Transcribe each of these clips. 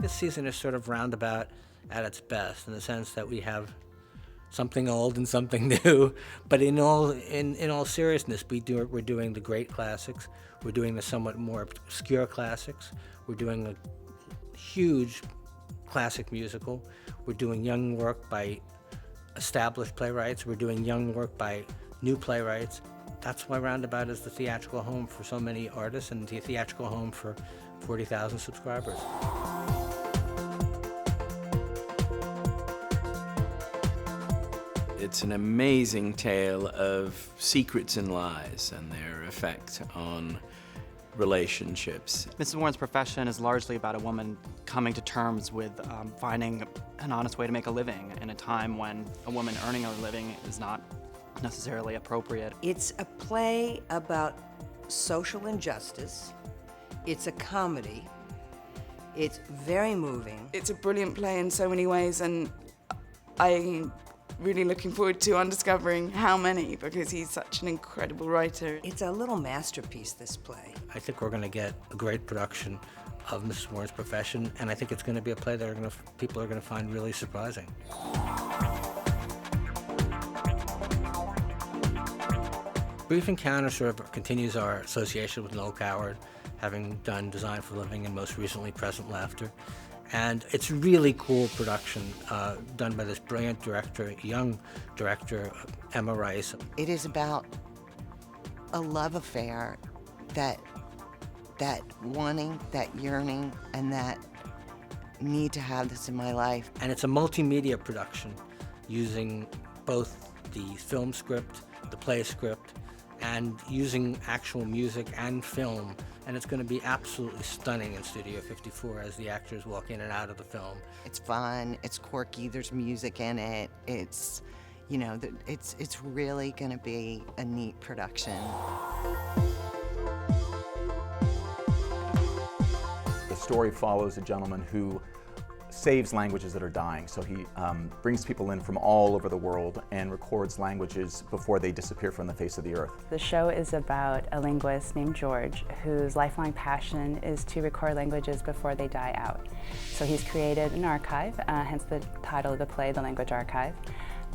This season is sort of Roundabout at its best, in the sense that we have something old and something new. But in all seriousness, we're doing the great classics. We're doing the somewhat more obscure classics. We're doing a huge classic musical. We're doing young work by established playwrights. We're doing young work by new playwrights. That's why Roundabout is the theatrical home for so many artists and the theatrical home for 40,000 subscribers. It's an amazing tale of secrets and lies and their effect on relationships. Mrs. Warren's Profession is largely about a woman coming to terms with finding an honest way to make a living in a time when a woman earning a living is not necessarily appropriate. It's a play about social injustice. It's a comedy. It's very moving. It's a brilliant play in so many ways, and I'm really looking forward to undiscovering how many, because he's such an incredible writer. It's a little masterpiece, this play. I think we're going to get a great production of Mrs. Warren's Profession, and I think it's going to be a play that people are going to find really surprising. Brief Encounter sort of continues our association with Noel Coward, having done Design for a Living and most recently Present Laughter. And it's a really cool production done by this brilliant director, young director, Emma Rice. It is about a love affair, that wanting, that yearning, and that need to have this in my life. And it's a multimedia production using both the film script, the play script, and using actual music and film. And it's going to be absolutely stunning in Studio 54 as the actors walk in and out of the film. It's fun, it's quirky, there's music in it. It's, you know, it's really going to be a neat production. The story follows a gentleman who saves languages that are dying. So he brings people in from all over the world and records languages before they disappear from the face of the earth. The show is about a linguist named George whose lifelong passion is to record languages before they die out. So he's created an archive, hence the title of the play, The Language Archive.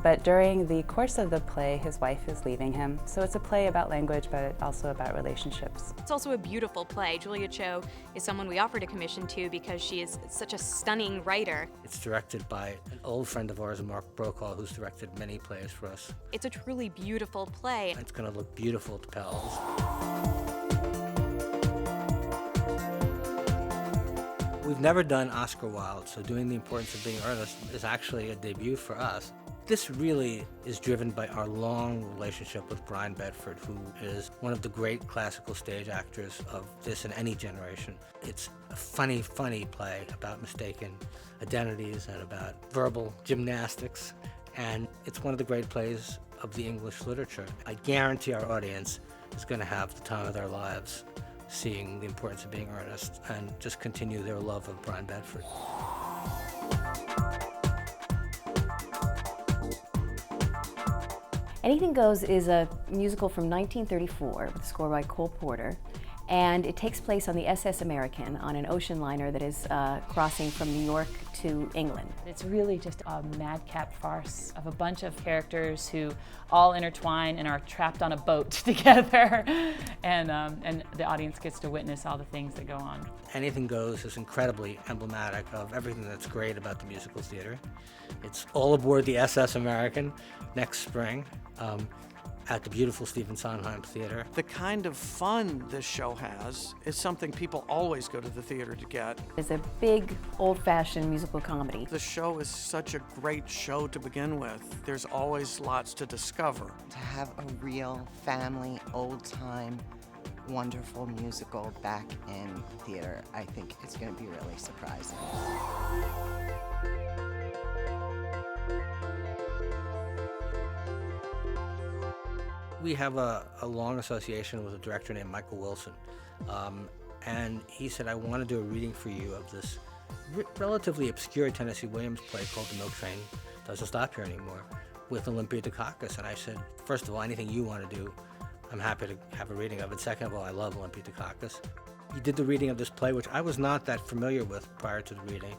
But during the course of the play, his wife is leaving him. So it's a play about language, but also about relationships. It's also a beautiful play. Julia Cho is someone we offered a commission to because she is such a stunning writer. It's directed by an old friend of ours, Mark Brokaw, who's directed many plays for us. It's a truly beautiful play. It's going to look beautiful to pals. We've never done Oscar Wilde, so doing The Importance of Being Earnest is actually a debut for us. This really is driven by our long relationship with Brian Bedford, who is one of the great classical stage actors of this and any generation. It's a funny, funny play about mistaken identities and about verbal gymnastics, and it's one of the great plays of the English literature. I guarantee our audience is going to have the time of their lives seeing The Importance of Being Earnest and just continue their love of Brian Bedford. Anything Goes is a musical from 1934 with a score by Cole Porter, and it takes place on the SS American on an ocean liner that is crossing from New York to England. It's really just a madcap farce of a bunch of characters who all intertwine and are trapped on a boat together, and the audience gets to witness all the things that go on. Anything Goes is incredibly emblematic of everything that's great about the musical theater. It's all aboard the SS American next spring at the beautiful Stephen Sondheim Theater. The kind of fun this show has is something people always go to the theater to get. It's a big, old-fashioned musical comedy. The show is such a great show to begin with. There's always lots to discover. To have a real family, old-time, wonderful musical back in theater, I think it's going to be really surprising. We have a long association with a director named Michael Wilson, and he said, I want to do a reading for you of this relatively obscure Tennessee Williams play called The Milk Train Doesn't Stop Here Anymore with Olympia Dukakis. And I said, first of all, anything you want to do, I'm happy to have a reading of it. Second of all, I love Olympia Dukakis. He did the reading of this play, which I was not that familiar with prior to the reading.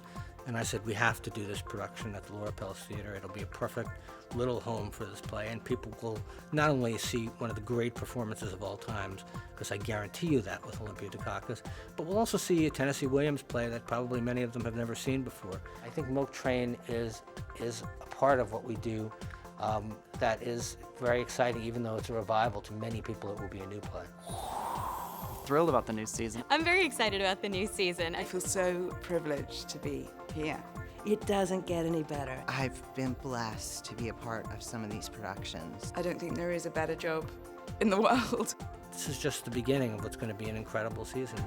And I said, we have to do this production at the Laura Pels Theater. It'll be a perfect little home for this play, and people will not only see one of the great performances of all times, because I guarantee you that with Olympia Dukakis, but we'll also see a Tennessee Williams play that probably many of them have never seen before. I think Milk Train is a part of what we do that is very exciting, even though it's a revival. To many people, it will be a new play. Thrilled about the new season. I'm very excited about the new season. I feel so privileged to be here. It doesn't get any better. I've been blessed to be a part of some of these productions. I don't think there is a better job in the world. This is just the beginning of what's going to be an incredible season.